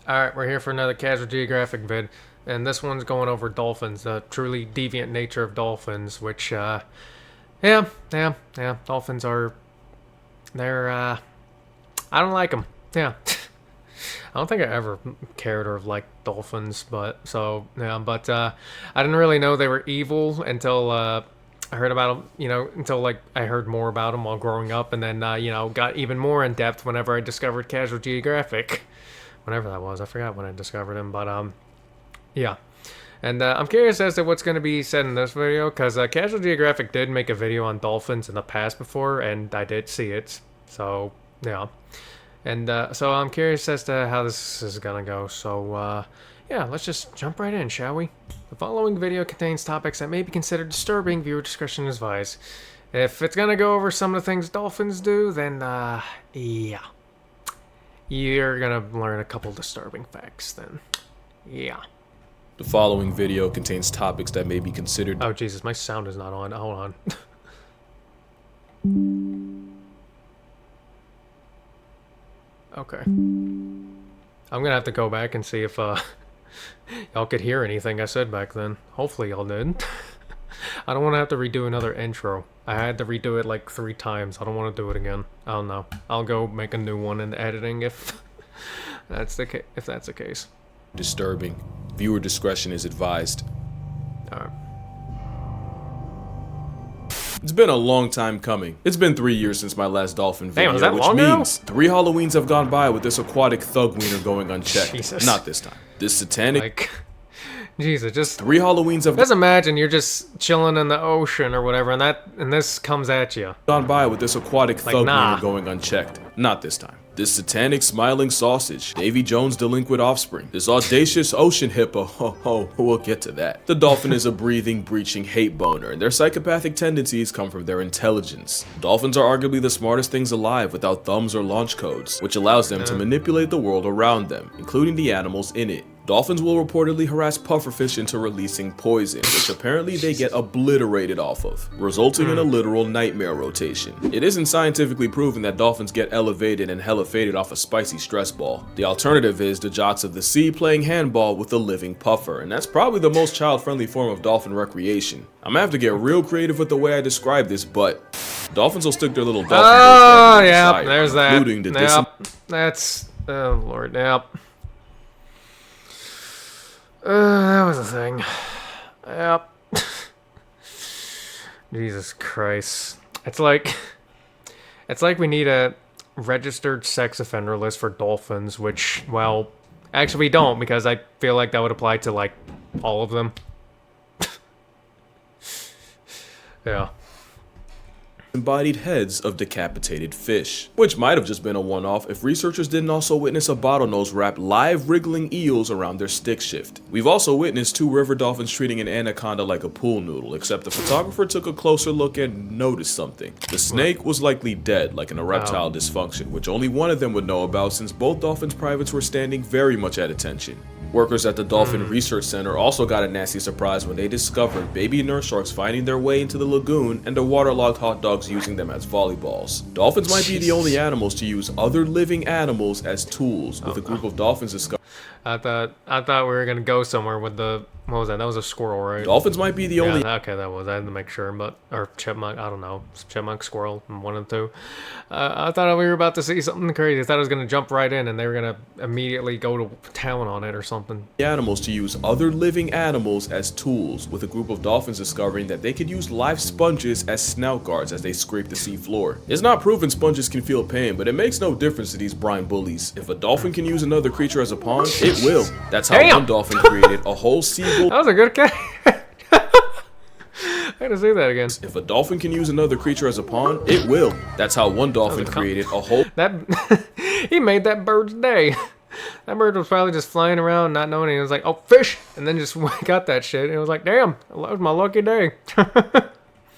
Alright, we're here for another Casual Geographic vid, and this one's going over dolphins, the truly deviant nature of dolphins, which, yeah, dolphins are, I don't like them, yeah. I don't think I ever cared or liked dolphins, but I didn't really know they were evil until, I heard about them, until, like, I heard more about them while growing up, and then, got even more in depth whenever I discovered Casual Geographic. Whenever that was, I forgot when I discovered him, but yeah. And I'm curious as to what's going to be said in this video, because Casual Geographic did make a video on dolphins in the past before, and I did see it, so yeah. And so I'm curious as to how this is going to go, so yeah, let's just jump right in, shall we? The following video contains topics that may be considered disturbing. Viewer discretion is advised. If it's going to go over some of the things dolphins do, then yeah. You're gonna learn a couple disturbing facts then. Yeah. The following video contains topics that may be considered... Oh, Jesus, my sound is not on. Hold on. Okay. I'm gonna have to go back and see if, y'all could hear anything I said back then. Hopefully y'all did. I don't want to have to redo another intro. I had to redo it like 3 times. I don't want to do it again. I don't know. I'll go make a new one in editing if that's the case. Disturbing. Viewer discretion is advised. Alright. It's been a long time coming. It's been 3 years since my last dolphin video, Damn, was that which long means ago? 3 Halloweens have gone by with this aquatic thug wiener going unchecked. Jesus. Not this time. This satanic... Like, Jesus, just 3 Halloweens have just imagine you're just chilling in the ocean or whatever, and this comes at you. gone by with this aquatic Like, thug nah. wiener going unchecked. Not this time. This satanic smiling sausage, Davy Jones' delinquent offspring, this audacious ocean hippo, we'll get to that. The dolphin is a breathing, breaching hate boner, and their psychopathic tendencies come from their intelligence. Dolphins are arguably the smartest things alive without thumbs or launch codes, which allows them to manipulate the world around them, including the animals in it. Dolphins will reportedly harass pufferfish into releasing poison, which apparently they get obliterated off of, resulting in a literal nightmare rotation. It isn't scientifically proven that dolphins get elevated and hella faded off a spicy stress ball. The alternative is the jocks of the sea playing handball with a living puffer, and that's probably the most child-friendly form of dolphin recreation. I'm gonna have to get real creative with the way I describe this, but dolphins will stick their little dolphin Oh, boats yeah, wherever they there's desire, that. including the Yep, that's, oh Lord, yep. That was a thing. Yep. Jesus Christ. It's like we need a registered sex offender list for dolphins, which, well, actually we don't, because I feel like that would apply to, like, all of them. Yeah. embodied heads of decapitated fish, which might have just been a one-off if researchers didn't also witness a bottlenose wrap live wriggling eels around their stick shift. We've also witnessed 2 river dolphins treating an anaconda like a pool noodle, except the photographer took a closer look and noticed something. The snake was likely dead, like an erectile dysfunction, which only one of them would know about since both dolphins' privates were standing very much at attention. Workers at the Dolphin Research Center also got a nasty surprise when they discovered baby nurse sharks finding their way into the lagoon and the waterlogged hot dogs using them as volleyballs. Dolphins might be the only animals to use other living animals as tools, with a group of dolphins discovered. I thought we were gonna go somewhere with the, what was that? That was a squirrel, right? Dolphins might be the only. Yeah, okay, that was. I had to make sure, but or chipmunk. I don't know, chipmunk, squirrel, one of the two. I thought we were about to see something crazy. I thought it was gonna jump right in, and they were gonna immediately go to town on it or something. Animals to use other living animals as tools, with a group of dolphins discovering that they could use live sponges as snout guards as they scrape the sea floor. It's not proven sponges can feel pain, but it makes no difference to these brine bullies. If a dolphin can use another creature as a pawn, it will. That's how one dolphin created a whole seagull. That was a good catch. I gotta say that again. If a dolphin can use another creature as a pawn, it will. That's how one dolphin created a whole. That he made that bird's day. That bird was probably just flying around, not knowing. He was like, "Oh, fish!" and then just got that shit. And it was like, "Damn, that was my lucky day."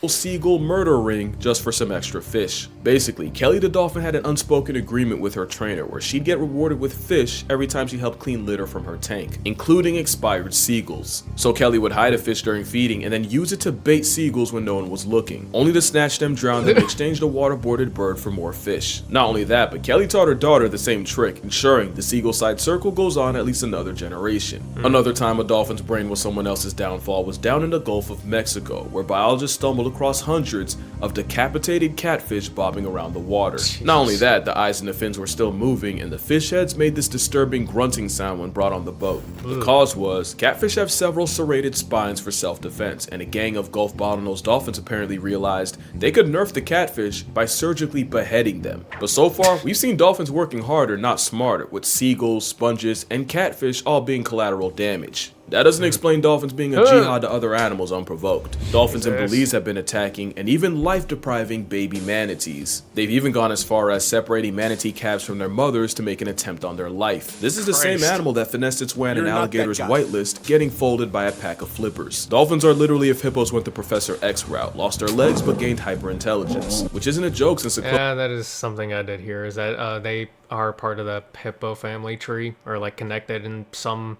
seagull murder ring just for some extra fish. Basically, Kelly the dolphin had an unspoken agreement with her trainer where she'd get rewarded with fish every time she helped clean litter from her tank, including expired seagulls. So Kelly would hide a fish during feeding and then use it to bait seagulls when no one was looking, only to snatch them, drown them, and exchange the waterboarded bird for more fish. Not only that, but Kelly taught her daughter the same trick, ensuring the seagull side circle goes on at least another generation. Another time a dolphin's brain was someone else's downfall was down in the Gulf of Mexico, where biologists stumbled across hundreds of decapitated catfish bobbing around the water. Jesus. Not only that, the eyes and the fins were still moving, and the fish heads made this disturbing grunting sound when brought on the boat. The cause was, catfish have several serrated spines for self-defense, and a gang of Gulf bottlenose dolphins apparently realized they could nerf the catfish by surgically beheading them. But so far, we've seen dolphins working harder, not smarter, with seagulls, sponges, and catfish all being collateral damage. That doesn't explain dolphins being a jihad to other animals unprovoked. Dolphins in Belize have been attacking and even life-depriving baby manatees. They've even gone as far as separating manatee calves from their mothers to make an attempt on their life. This is the same animal that finessed its way on an alligator's whitelist, getting folded by a pack of flippers. Dolphins are literally if hippos went the Professor X route, lost their legs but gained hyperintelligence, which isn't a joke since Yeah, that is something I did hear, is that they are part of the hippo family tree, or like connected in some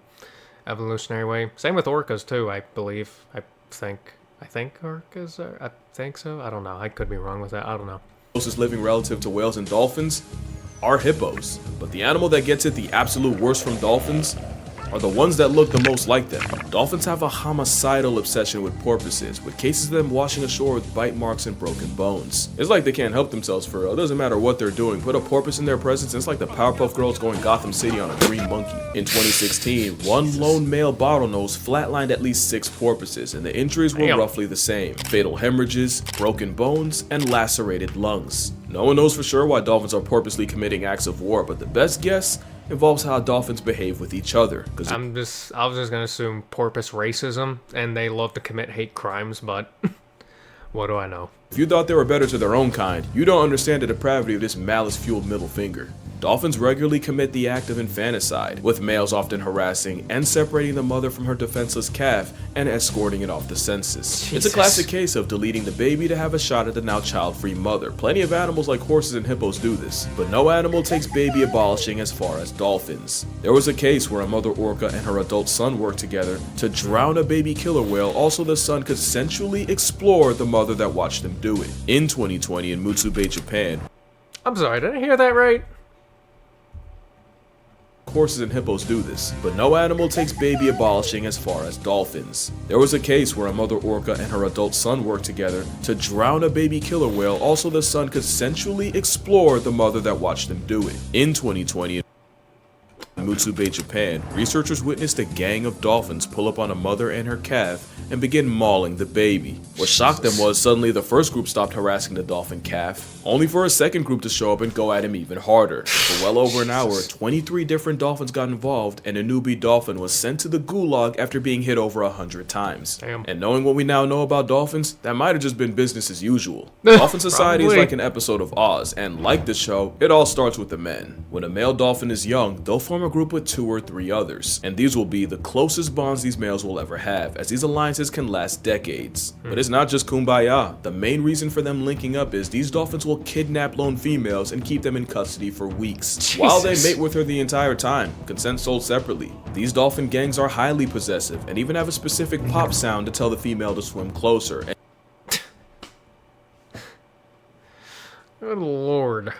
evolutionary way. Same with orcas too, I believe. I think orcas are, I think so. I don't know. I could be wrong with that. I don't know. Closest living relative to whales and dolphins are hippos. But the animal that gets it the absolute worst from dolphins are the ones that look the most like them. Dolphins have a homicidal obsession with porpoises, with cases of them washing ashore with bite marks and broken bones. It's like they can't help themselves for real. It doesn't matter what they're doing. Put a porpoise in their presence, and it's like the Powerpuff Girls going Gotham City on a green monkey. In 2016, one lone male bottlenose flatlined at least 6 porpoises, and the injuries were roughly the same. Fatal hemorrhages, broken bones, and lacerated lungs. No one knows for sure why dolphins are purposely committing acts of war, but the best guess involves how dolphins behave with each other. I was just gonna assume porpoise racism, and they love to commit hate crimes, but what do I know? If you thought they were better to their own kind, you don't understand the depravity of this malice-fueled middle finger. Dolphins regularly commit the act of infanticide, with males often harassing and separating the mother from her defenseless calf and escorting it off the census. Jesus. It's a classic case of deleting the baby to have a shot at the now child-free mother. Plenty of animals like horses and hippos do this, but no animal takes baby abolishing as far as dolphins. There was a case where a mother orca and her adult son worked together to drown a baby killer whale, also the son could sensually explore the mother that watched them do it. In 2020 in Mutsu Bay, Japan, I'm sorry, did I hear that right? horses and hippos do this, but no animal takes baby abolishing as far as dolphins. There was a case where a mother orca and her adult son worked together to drown a baby killer whale, also the son could sensually explore the mother that watched them do it. In 2020, in Mutsu Bay, Japan, researchers witnessed a gang of dolphins pull up on a mother and her calf and begin mauling the baby. What shocked them was suddenly the first group stopped harassing the dolphin calf, only for a second group to show up and go at him even harder. For well over an hour, 23 different dolphins got involved, and a newbie dolphin was sent to the gulag after being hit over 100 times. Damn. And knowing what we now know about dolphins, that might have just been business as usual. Dolphin society is like an episode of Oz, and like the show, it all starts with the men. When a male dolphin is young, they'll form a group with 2 or 3 others, and these will be the closest bonds these males will ever have, as these alliances can last decades. But it's not just kumbaya. The main reason for them linking up is these dolphins will kidnap lone females and keep them in custody for weeks, while they mate with her the entire time, consent sold separately. These dolphin gangs are highly possessive, and even have a specific pop sound to tell the female to swim closer. Good lord.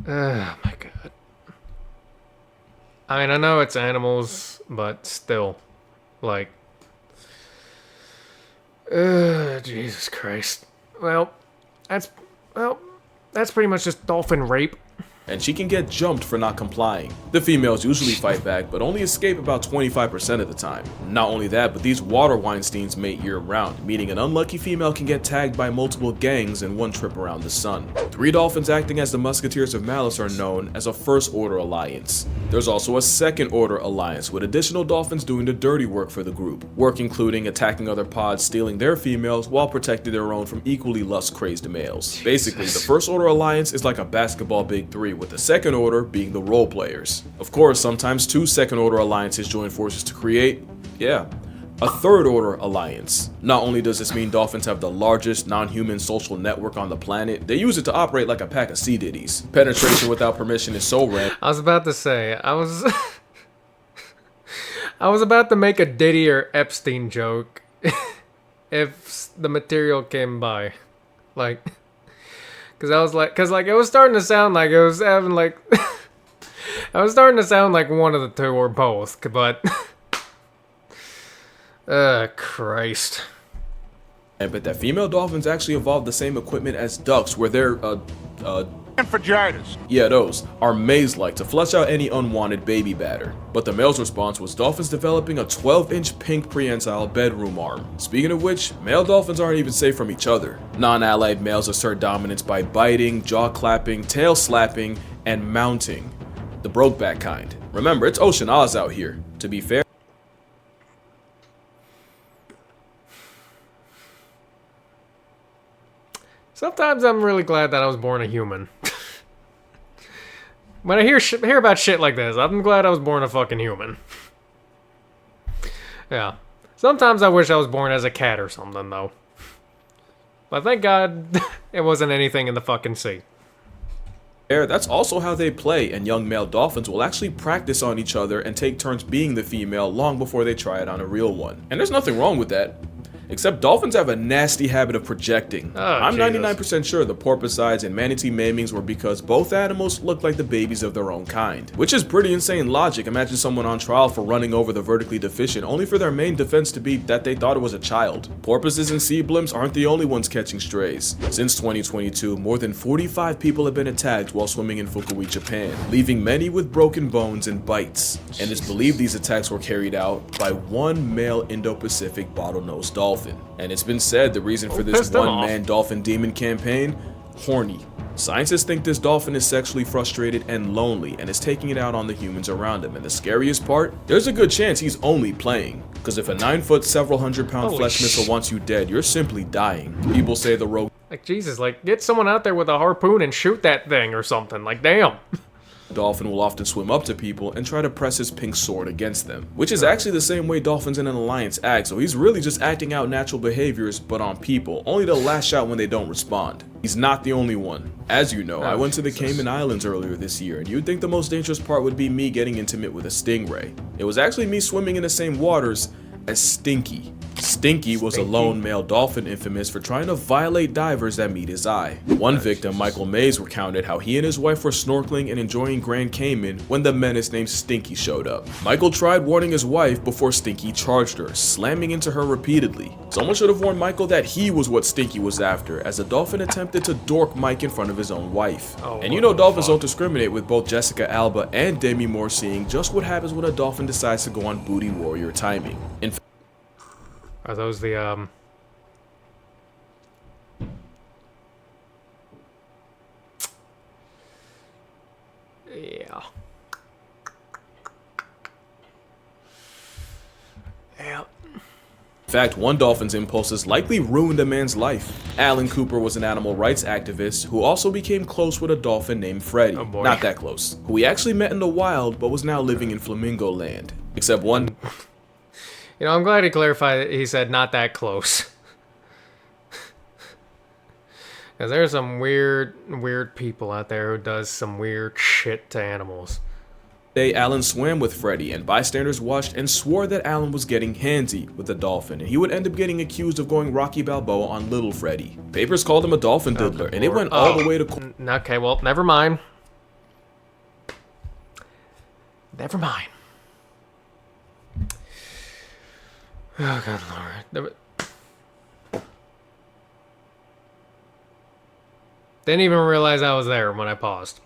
Oh my god. I mean, I know it's animals, but still, like, Jesus Christ. Well, that's pretty much just dolphin rape. and she can get jumped for not complying. The females usually fight back, but only escape about 25% of the time. Not only that, but these water Weinsteins mate year-round, meaning an unlucky female can get tagged by multiple gangs in one trip around the sun. 3 dolphins acting as the Musketeers of Malice are known as a First Order Alliance. There's also a Second Order Alliance, with additional dolphins doing the dirty work for the group. Work including attacking other pods, stealing their females, while protecting their own from equally lust-crazed males. Basically, the First Order Alliance is like a basketball big three, with the Second Order being the role players. Of course, sometimes 2 Second Order Alliances join forces to create, a Third Order Alliance. Not only does this mean dolphins have the largest non-human social network on the planet, they use it to operate like a pack of C Diddies. Penetration without permission is so rare. I was about to say, I was about to make a Diddy or Epstein joke if the material came by. Like, cause it was starting to sound like it was having like, I was starting to sound like one of the two or both, but Christ. But that female dolphins actually evolved the same equipment as ducks, where they're, vaginas. yeah, those are maze-like to flush out any unwanted baby batter. But the male's response was dolphins developing a 12-inch pink prehensile bedroom arm. Speaking of which, male dolphins aren't even safe from each other. Non-allied males assert dominance by biting, jaw clapping, tail slapping, and mounting. The Brokeback kind. Remember, it's Ocean Oz out here. To be fair, Sometimes I'm really glad that I was born a human. When I hear about shit like this, I'm glad I was born a fucking human. Yeah. Sometimes I wish I was born as a cat or something, though. But thank God it wasn't anything in the fucking sea. that's also how they play, and young male dolphins will actually practice on each other and take turns being the female long before they try it on a real one. And there's nothing wrong with that. Except dolphins have a nasty habit of projecting. I'm 99% sure the porpoisides and manatee maimings were because both animals look like the babies of their own kind. Which is pretty insane logic. Imagine someone on trial for running over the vertically deficient, only for their main defense to be that they thought it was a child. Porpoises and sea blimps aren't the only ones catching strays. Since 2022, more than 45 people have been attacked while swimming in Fukui, Japan, leaving many with broken bones and bites. And it's believed these attacks were carried out by one male Indo-Pacific bottlenose dolphin. And it's been said the reason for this one-man dolphin demon campaign, horny. Scientists think this dolphin is sexually frustrated and lonely and is taking it out on the humans around him. And the scariest part, there's a good chance he's only playing. Because if a 9-foot, several hundred-pound flesh missile wants you dead, you're simply dying. People say the rogue... Like, Jesus, like, get someone out there with a harpoon and shoot that thing or something. Like, damn. Dolphin will often swim up to people and try to press his pink sword against them, which is actually the same way dolphins in an alliance act, so he's really just acting out natural behaviors but on people, only to lash out when they don't respond. He's not the only one. As you know, I went to the Cayman Islands earlier this year, and you'd think the most dangerous part would be me getting intimate with a stingray. It was actually me swimming in the same waters as Stinky. Stinky was a lone male dolphin infamous for trying to violate divers that meet his eye. One victim, Michael Mays, recounted how he and his wife were snorkeling and enjoying Grand Cayman when the menace named Stinky showed up. Michael tried warning his wife before Stinky charged her, slamming into her repeatedly. Someone should have warned Michael that he was what Stinky was after, as the dolphin attempted to dork Mike in front of his own wife. And you know dolphins don't discriminate, with both Jessica Alba and Demi Moore seeing just what happens when a dolphin decides to go on booty warrior timing. Are those the, Yeah. Yeah. In fact, one dolphin's impulses likely ruined a man's life. Alan Cooper was an animal rights activist who also became close with a dolphin named Freddie. Oh boy. Not that close. Who he actually met in the wild but was now living in Flamingo Land. Except one... You know, I'm glad he clarified that he said not that close. Because there's some weird people out there who does some weird shit to animals. Day, Alan swam with Freddie, and bystanders watched and swore that Alan was getting handsy with the dolphin, and he would end up getting accused of going Rocky Balboa on little Freddie. Papers called him a dolphin diddler, and it went all the way to... Okay, well, never mind. Never mind. Oh, God, Lord. Didn't even realize I was there when I paused.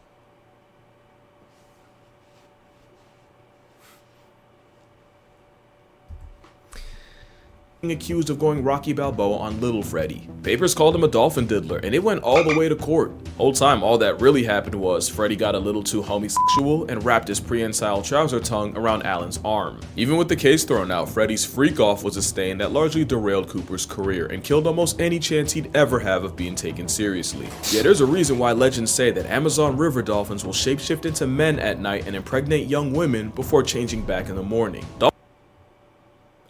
accused of going Rocky Balboa on little Freddy. Papers called him a dolphin diddler, and it went all the way to court. Whole time, all that really happened was Freddy got a little too homosexual and wrapped his prehensile trouser tongue around Alan's arm. Even with the case thrown out, Freddy's freak-off was a stain that largely derailed Cooper's career and killed almost any chance he'd ever have of being taken seriously. Yeah, there's a reason why legends say that Amazon River dolphins will shapeshift into men at night and impregnate young women before changing back in the morning.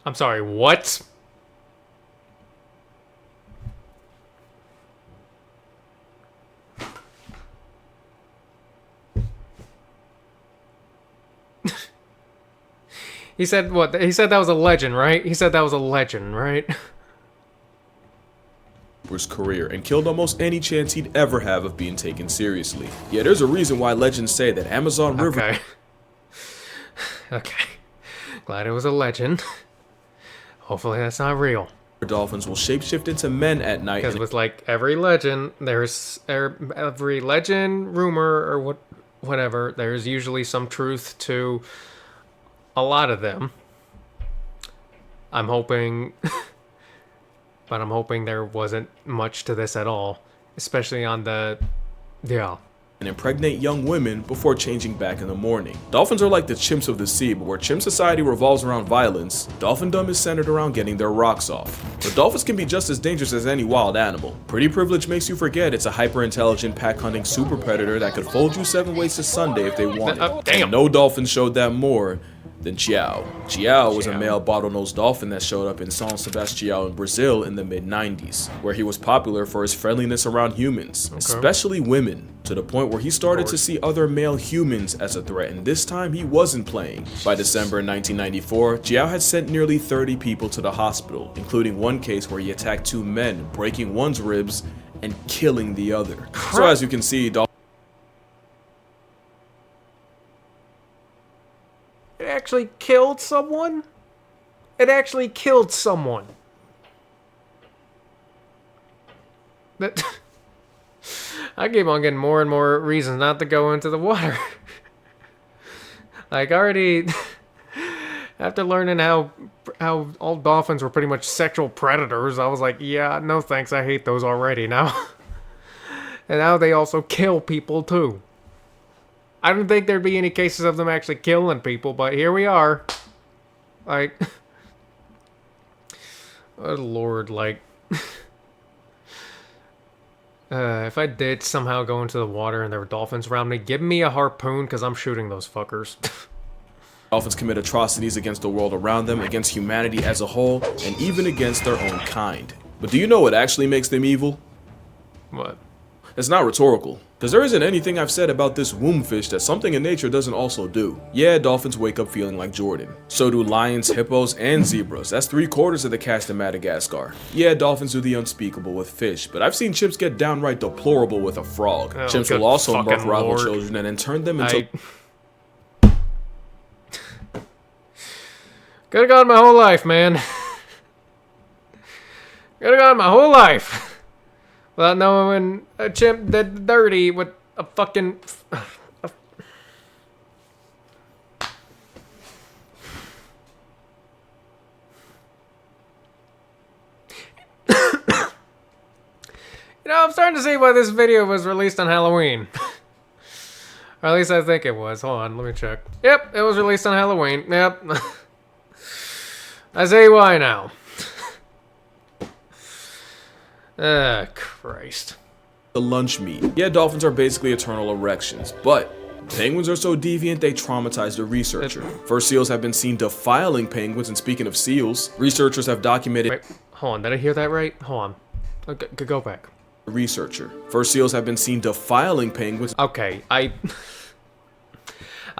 I'm sorry, what? He said what? He said that was a legend, right? He said that was a legend, right? Cooper's career and killed almost any chance he'd ever have of being taken seriously. Yeah, there's a reason why legends say that Amazon River... Okay. Okay. Glad it was a legend. Hopefully that's not real. Dolphins will shapeshift into men at night. Because with like every legend, every legend, rumor, or whatever, there's usually some truth to a lot of them. I'm hoping, but I'm hoping there wasn't much to this at all, especially on the, yeah. And impregnate young women before changing back in the morning. Dolphins are like the chimps of the sea, but where chimp society revolves around violence, dolphindom is centered around getting their rocks off. But dolphins can be just as dangerous as any wild animal. Pretty privilege makes you forget it's a hyper-intelligent pack-hunting super predator that could fold you 7 ways to Sunday if they wanted. Damn. And no dolphin showed that more than Chiao. Chiao was a male bottlenose dolphin that showed up in São Sebastião in Brazil in the mid-90s, where he was popular for his friendliness around humans, especially women, to the point where he started to see other male humans as a threat, and this time he wasn't playing. By December 1994, Chiao had sent nearly 30 people to the hospital, including one case where he attacked 2 men, breaking one's ribs and killing the other. So as you can see, It actually killed someone? It actually killed someone. That I keep on getting more and more reasons not to go into the water. Like already after learning how all dolphins were pretty much sexual predators, I was like, yeah, no thanks, I hate those already now. And now they also kill people too. I don't think there'd be any cases of them actually killing people, but here we are. Like, oh Lord, like, if I did somehow go into the water and there were dolphins around me, give me a harpoon, because I'm shooting those fuckers. dolphins commit atrocities against the world around them, against humanity as a whole, and even against their own kind. But do you know what actually makes them evil? What? It's not rhetorical, because there isn't anything I've said about this womb fish that something in nature doesn't also do. Yeah, dolphins wake up feeling like Jordan. So do lions, hippos, and zebras. That's 3/4 of the cast in Madagascar. Yeah, dolphins do the unspeakable with fish, but I've seen chimps get downright deplorable with a frog. Oh, Chimps will also birth rival Lord. children and then turn them into... Could've gone my whole life, man. Could've gone my whole life. Without knowing a chimp did dirty with a fucking... You know, I'm starting to see why this video was released on Halloween. Or at least I think it was. Hold on, let me check. Yep, it was released on Halloween. Yep. I see why now. Christ. the lunch meat. Yeah, dolphins are basically eternal erections, but penguins are so deviant they traumatize the researcher. First seals have been seen defiling penguins, and speaking of seals, researchers have documented... Wait, hold on, did I hear that right? Hold on. Okay, go back. Researcher. First seals have been seen defiling penguins. Okay, I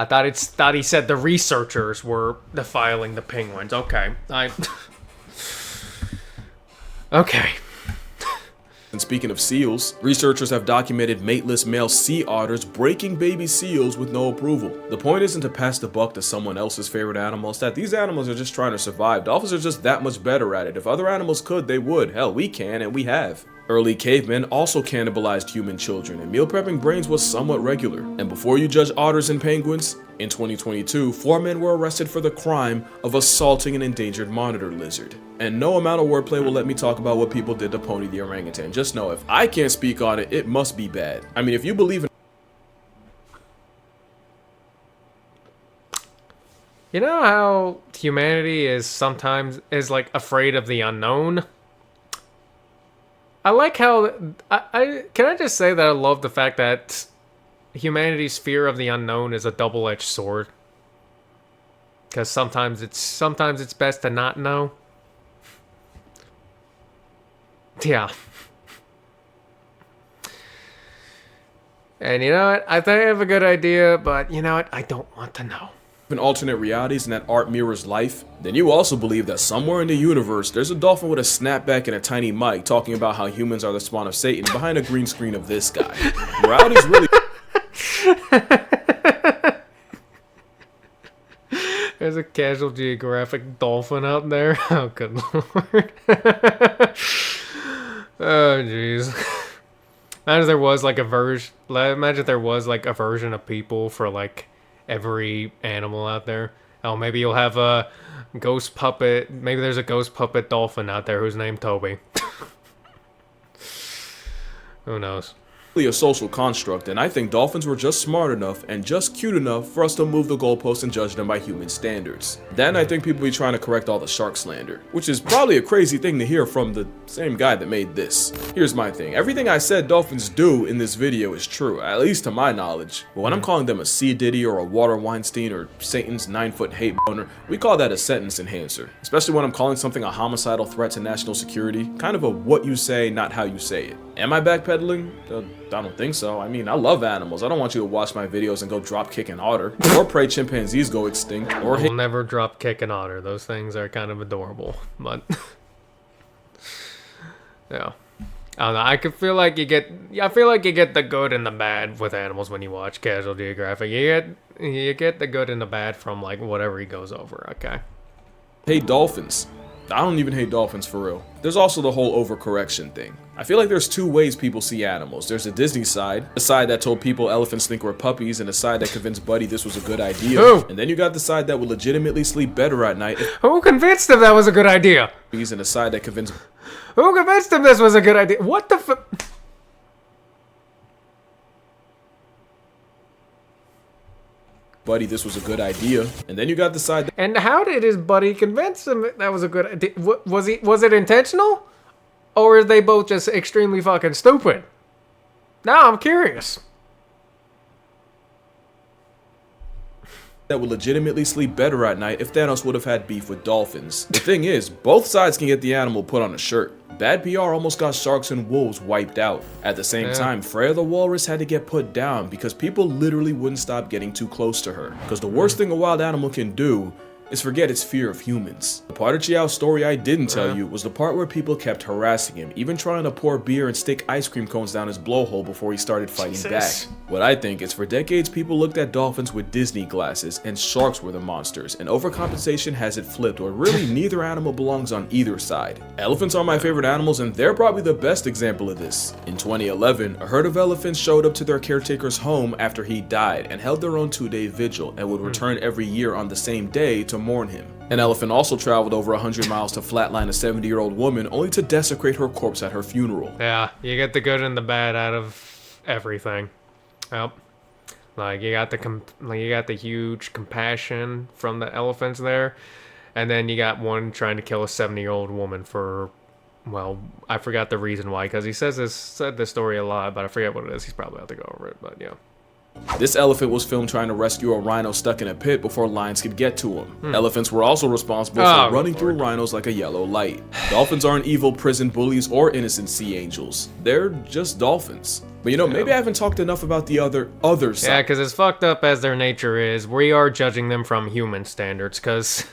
thought he said the researchers were defiling the penguins. Okay, okay. And speaking of seals, researchers have documented mateless male sea otters breaking baby seals with no approval. The point isn't to pass the buck to someone else's favorite animal, it's that these animals are just trying to survive. Dolphins are just that much better at it. If other animals could, they would. Hell, we can, and we have. Early cavemen also cannibalized human children, and meal prepping brains was somewhat regular. And before you judge otters and penguins, in 2022, 4 men were arrested for the crime of assaulting an endangered monitor lizard. And no amount of wordplay will let me talk about what people did to Pony the orangutan. Just know if I can't speak on it, it must be bad. I mean, if you believe in... You know how humanity is sometimes like afraid of the unknown? I like how can I just say that I love the fact that humanity's fear of the unknown is a double-edged sword. Because sometimes it's best to not know. Yeah. And you know what? I think I have a good idea, but you know what? I don't want to know. Alternate realities and that art mirrors life, then you also believe that somewhere in the universe there's a dolphin with a snapback and a tiny mic talking about how humans are the spawn of Satan behind a green screen of this guy. Morality's really... There's a Casual Geographic dolphin out there. Oh, good lord. Oh, jeez. Imagine there was like a version of people for like every animal out there. Oh, maybe you'll have a ghost puppet. Maybe there's a ghost puppet dolphin out there who's named Toby. Who knows? A social construct, and I think dolphins were just smart enough and just cute enough for us to move the goalposts and judge them by human standards. Then I think people be trying to correct all the shark slander, which is probably a crazy thing to hear from the same guy that made this. Here's my thing, everything I said dolphins do in this video is true, at least to my knowledge, but when I'm calling them a sea diddy or a water Weinstein or Satan's 9-foot hate boner, we call that a sentence enhancer, especially when I'm calling something a homicidal threat to national security, kind of a what you say, not how you say it. Am I backpedaling? I don't think so. I mean, I love animals. I don't want you to watch my videos and go drop kick an otter, or pray chimpanzees go extinct, or We'll never drop kick an otter. Those things are kind of adorable, but yeah. I don't know. I feel like you get the good and the bad with animals when you watch Casual Geographic. You get the good and the bad from like whatever he goes over. Okay. hate dolphins. I don't even hate dolphins for real. There's also the whole overcorrection thing. I feel like there's two ways people see animals. There's a Disney side, the side that told people elephants think we're puppies, and the side that convinced Buddy this was a good idea. Who? And then you got the side that would legitimately sleep better at night. Who convinced him that was a good idea? And the side that convinced... Who convinced him this was a good idea? What the f... Buddy, this was a good idea. And then you got the side that... And how did his buddy convince him that was a good idea? Was it intentional? Or are they both just extremely fucking stupid? Now I'm curious. that would legitimately sleep better at night if Thanos would have had beef with dolphins. The thing is, both sides can get the animal put on a shirt. Bad PR almost got sharks and wolves wiped out. At the same time, Freya the walrus had to get put down because people literally wouldn't stop getting too close to her. Because the worst thing a wild animal can do is forget its fear of humans. The part of Chiao's story I didn't tell you was the part where people kept harassing him, even trying to pour beer and stick ice cream cones down his blowhole before he started fighting back. What I think is for decades people looked at dolphins with Disney glasses and sharks were the monsters, and overcompensation has it flipped where really neither animal belongs on either side. Elephants are my favorite animals and they're probably the best example of this. In 2011, a herd of elephants showed up to their caretaker's home after he died and held their own 2-day vigil and would return every year on the same day to mourn him. An elephant also traveled over 100 miles to flatline a 70-year-old woman only to desecrate her corpse at her funeral. Yeah, you get the good and the bad out of everything. Yep. Like you got the huge compassion from the elephants there, and then you got one trying to kill a 70-year-old woman for, well, I forgot the reason why, because he said this story a lot, but I forget what it is. He's probably have to go over it, but yeah. This elephant was filmed trying to rescue a rhino stuck in a pit before lions could get to him. Elephants were also responsible for running through rhinos like a yellow light. Dolphins aren't evil prison bullies or innocent sea angels. They're just dolphins. But you know, maybe I haven't talked enough about the other side. Yeah, because as fucked up as their nature is, we are judging them from human standards, because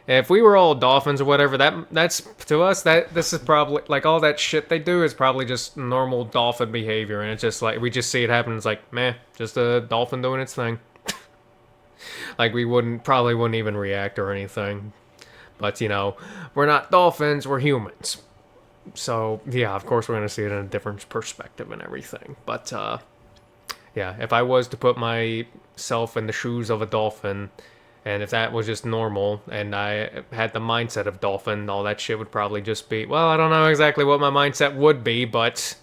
if we were all dolphins or whatever, that's to us, this is probably, like, all that shit they do is probably just normal dolphin behavior, and it's just like, we just see it happen, it's like, meh, just a dolphin doing its thing. Like, we probably wouldn't even react or anything. But, you know, we're not dolphins, we're humans. So yeah, of course we're gonna see it in a different perspective and everything. But yeah, if I was to put myself in the shoes of a dolphin, and if that was just normal, and I had the mindset of dolphin, all that shit would probably just be, well, I don't know exactly what my mindset would be, but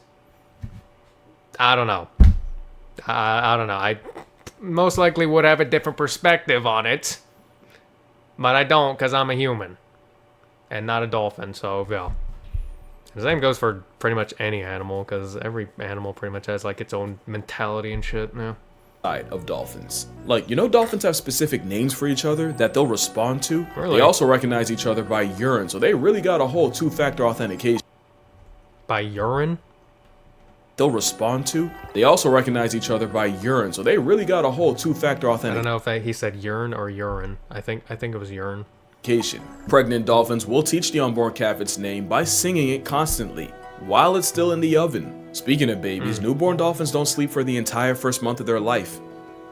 I don't know. I don't know. I most likely would have a different perspective on it, but I don't because I'm a human and not a dolphin. So yeah, the same goes for pretty much any animal because every animal pretty much has like its own mentality and shit. Yeah. Side of dolphins. Like, you know, dolphins have specific names for each other that they'll respond to. Really? They also recognize each other by urine, so they really got a whole two-factor authentication. By urine? They'll respond to. They also recognize each other by urine, so they really got a whole two-factor I authentication. don't know if he said urine or urine. I think it was urine. Pregnant dolphins will teach the unborn calf its name by singing it constantly while it's still in the oven. Speaking of babies, newborn dolphins don't sleep for the entire first month of their life,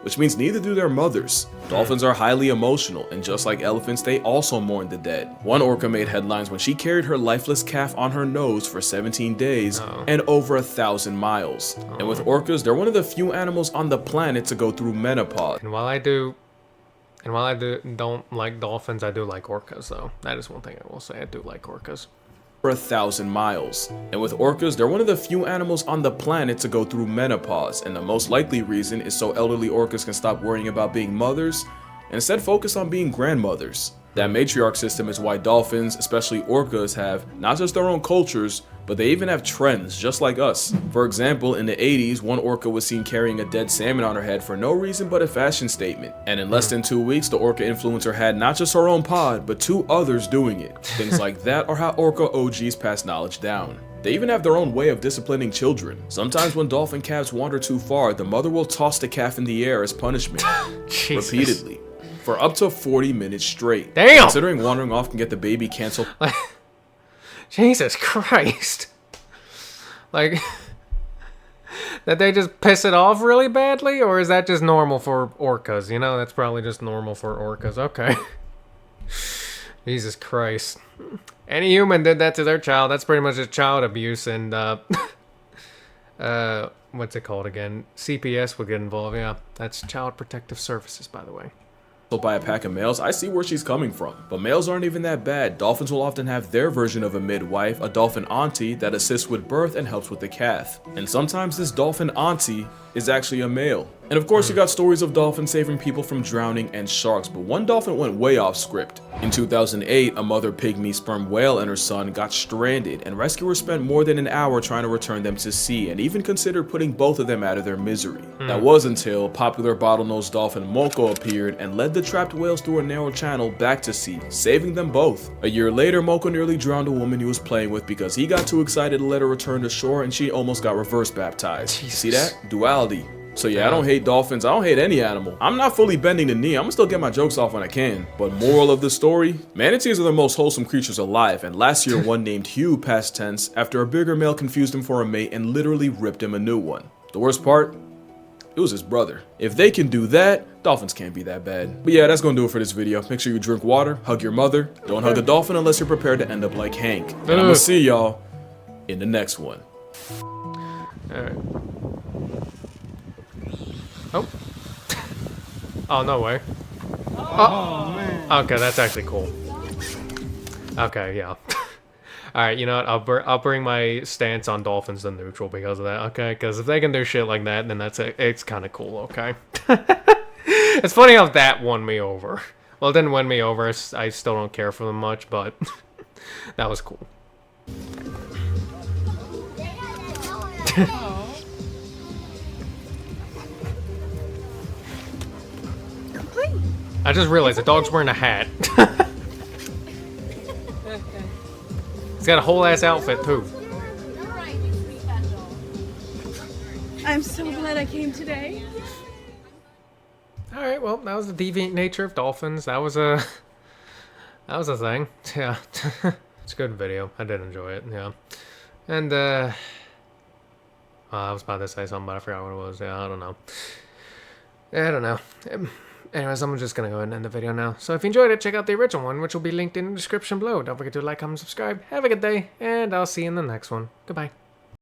which means neither do their mothers. Dolphins are highly emotional, and just like elephants, they also mourn the dead. One orca made headlines when she carried her lifeless calf on her nose for 17 days and over 1,000 miles. And with orcas, they're one of the few animals on the planet to go through menopause. And while I don't like dolphins, I do like orcas though. That is one thing I will say. I do like orcas. For 1,000 miles. And with orcas, they're one of the few animals on the planet to go through menopause, and the most likely reason is so elderly orcas can stop worrying about being mothers and instead focus on being grandmothers. That matriarch system is why dolphins, especially orcas, have not just their own cultures, but they even have trends, just like us. For example, in the 80s, one orca was seen carrying a dead salmon on her head for no reason but a fashion statement. And in less than 2 weeks, the orca influencer had not just her own pod, but 2 others doing it. Things like that are how orca OGs pass knowledge down. They even have their own way of disciplining children. Sometimes when dolphin calves wander too far, the mother will toss the calf in the air as punishment. Jesus. Repeatedly. For up to 40 minutes straight. Damn! Considering wandering off can get the baby canceled. Jesus Christ. Like, that they just piss it off really badly? Or is that just normal for orcas? You know, that's probably just normal for orcas. Okay. Jesus Christ. Any human did that to their child. That's pretty much just child abuse. And, what's it called again? CPS would get involved. Yeah, that's Child Protective Services, by the way. By a pack of males, I see where she's coming from. But males aren't even that bad. Dolphins will often have their version of a midwife, a dolphin auntie that assists with birth and helps with the calf. And sometimes this dolphin auntie is actually a male. And of course you got stories of dolphins saving people from drowning and sharks, but one dolphin went way off script. In 2008, a mother pygmy sperm whale and her son got stranded, and rescuers spent more than an hour trying to return them to sea, and even considered putting both of them out of their misery. That was until popular bottlenose dolphin Moko appeared and led the trapped whales through a narrow channel back to sea, saving them both. A year later, Moko nearly drowned a woman he was playing with because he got too excited to let her return to shore, and she almost got reverse baptized. Jesus. See that? Duality. So yeah, I don't hate dolphins, I don't hate any animal. I'm not fully bending the knee, I'm gonna still get my jokes off when I can. But moral of the story, manatees are the most wholesome creatures alive, and last year one named Hugh past tense after a bigger male confused him for a mate and literally ripped him a new one. The worst part? It was his brother. If they can do that, dolphins can't be that bad. But yeah, that's gonna do it for this video. Make sure you drink water, hug your mother, don't hug a dolphin unless you're prepared to end up like Hank. And I'm gonna see y'all in the next one. Alright. Oh. Oh, no way. Oh, man. Okay, that's actually cool. Okay, yeah. Alright, you know what? I'll bring my stance on dolphins to neutral because of that, okay? Because if they can do shit like that, then it's kind of cool, okay? It's funny how that won me over. Well, it didn't win me over. I still don't care for them much, but that was cool. I just realized the dog's wearing a hat. He's got a whole ass outfit too. I'm so glad I came today. Alright, well, that was the deviant nature of dolphins. That was a thing. Yeah. It's a good video. I did enjoy it, yeah. And I was about to say something, but I forgot what it was. Yeah, I don't know. Anyways, I'm just gonna go ahead and end the video now. So if you enjoyed it, check out the original one, which will be linked in the description below. Don't forget to like, comment, subscribe. Have a good day, and I'll see you in the next one. Goodbye.